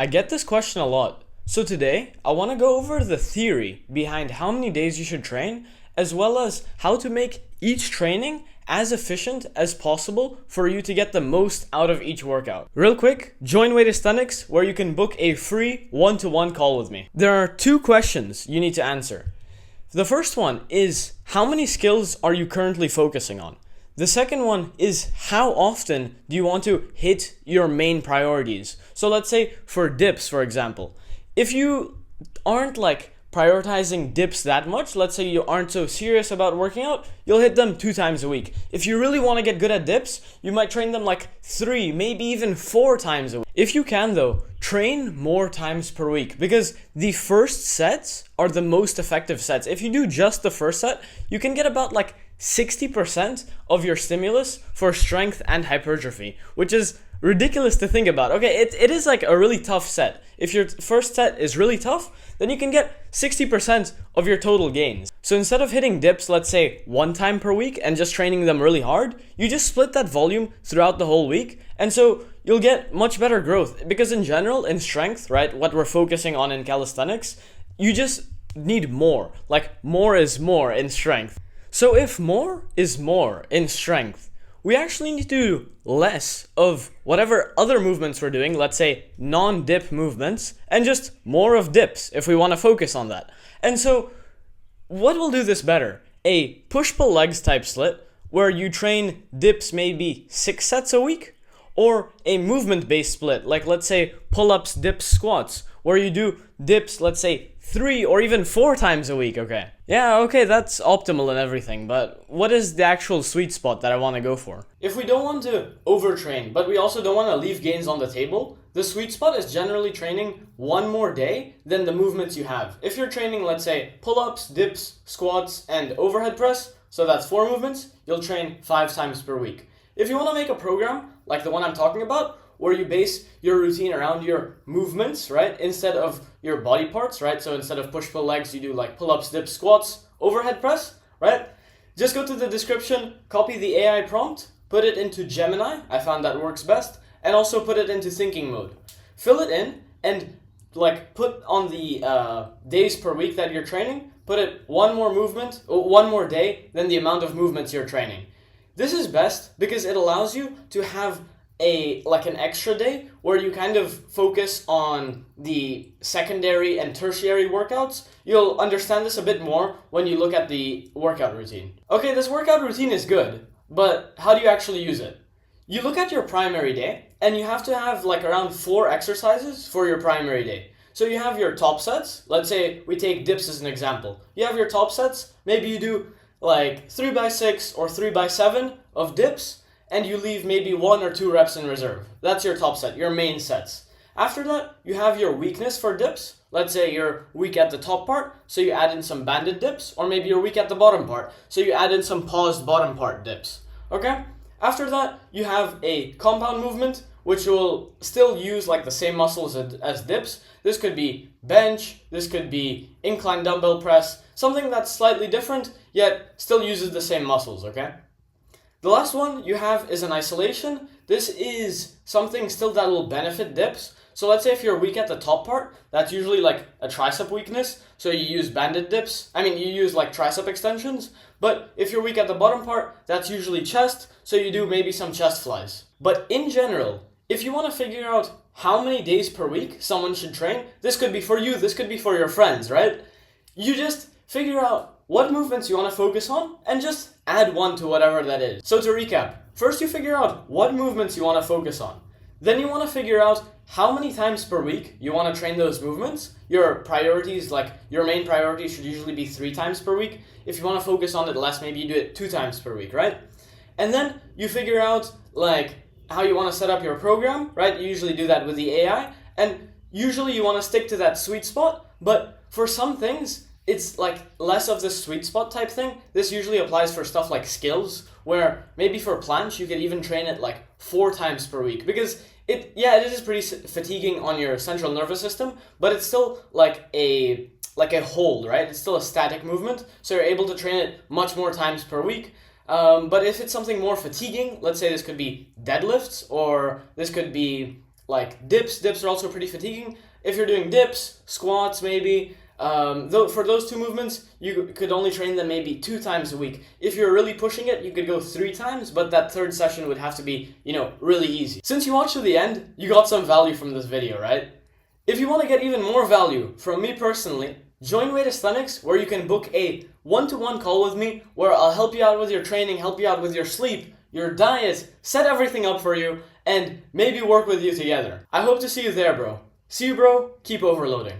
I get this question a lot. So today, I want to go over the theory behind how many days you should train, as well as how to make each training as efficient as possible for you to get the most out of each workout. Real quick, join Calisthenics where you can book a free one-to-one call with me. There are two questions you need to answer. The first one is, how many skills are you currently focusing on? The second one is, how often do you want to hit your main priorities? So let's say for dips, for example, if you aren't prioritizing dips that much, let's say you aren't so serious about working out, you'll hit them 2 times a week. If you really want to get good at dips, you might train them 3, maybe even 4 times a week. If you can though, train more times per week because the first sets are the most effective sets. If you do just the first set, you can get about 60% of your stimulus for strength and hypertrophy, which is ridiculous to think about. Okay, it is a really tough set. If your first set is really tough, then you can get 60% of your total gains. So instead of hitting dips, let's say 1 time per week and just training them really hard, you just split that volume throughout the whole week. And so you'll get much better growth because in general, in strength, right, what we're focusing on in calisthenics, you just need more. More is more in strength. So if more is more in strength, we actually need to do less of whatever other movements we're doing, let's say non-dip movements, and just more of dips if we want to focus on that. And so what will do this better? A push-pull legs type split where you train dips maybe 6 sets a week, or a movement-based split, let's say pull-ups, dips, squats, where you do dips, let's say 3 or even 4 times a week, okay? Yeah, okay, that's optimal and everything, but what is the actual sweet spot that I want to go for? If we don't want to overtrain, but we also don't want to leave gains on the table, the sweet spot is generally training 1 more day than the movements you have. If you're training, let's say, pull-ups, dips, squats, and overhead press, so that's 4 movements, you'll train 5 times per week. If you want to make a program like the one I'm talking about, where you base your routine around your movements, right? Instead of your body parts, right? So instead of push-pull legs, you do pull-ups, dips, squats, overhead press, right? Just go to the description, copy the AI prompt, put it into Gemini, I found that works best, and also put it into thinking mode. Fill it in and put on the days per week that you're training, put it 1 more movement, or 1 more day than the amount of movements you're training. This is best because it allows you to have an extra day where you kind of focus on the secondary and tertiary workouts. You'll understand this a bit more when you look at the workout routine. Okay, this workout routine is good, but how do you actually use it? You look at your primary day and you have to have around 4 exercises for your primary day. So you have your top sets. Let's say we take dips as an example. You have your top sets. Maybe you do 3x6 or 3x7 of dips, and you leave maybe 1 or 2 reps in reserve. That's your top set, your main sets. After that, you have your weakness for dips. Let's say you're weak at the top part, so you add in some banded dips, or maybe you're weak at the bottom part, so you add in some paused bottom part dips. Okay? After that, you have a compound movement, which will still use the same muscles as dips. This could be bench, this could be incline dumbbell press, something that's slightly different, yet still uses the same muscles, okay? The last one you have is an isolation. This is something still that will benefit dips. So let's say if you're weak at the top part, that's usually a tricep weakness. So you use banded dips. You use tricep extensions. But if you're weak at the bottom part, that's usually chest. So you do maybe some chest flies. But in general, if you want to figure out how many days per week someone should train, this could be for you, this could be for your friends, right? You just figure out what movements you want to focus on and just add 1 to whatever that is. So to recap, first you figure out what movements you want to focus on. Then you want to figure out how many times per week you want to train those movements. Your priorities, your main priority should usually be 3 times per week. If you want to focus on it less, maybe you do it 2 times per week, right? And then you figure out how you want to set up your program, right? You usually do that with the AI. And usually you want to stick to that sweet spot, but for some things, it's less of the sweet spot type thing. This usually applies for stuff like skills, where maybe for planche you could even train it 4 times per week, because it is pretty fatiguing on your central nervous system, but it's still a hold, right? It's still a static movement, so you're able to train it much more times per week. But if it's something more fatiguing, let's say this could be deadlifts, or this could be like dips are also pretty fatiguing. If you're doing dips, squats maybe, though for those two movements, you could only train them maybe 2 times a week. If you're really pushing it, you could go 3 times, but that third session would have to be, really easy. Since you watched to the end, you got some value from this video, right? If you want to get even more value from me personally, join Calisthenics, where you can book a one-to-one call with me, where I'll help you out with your training, help you out with your sleep, your diet, set everything up for you, and maybe work with you together. I hope to see you there, bro. See you, bro. Keep overloading.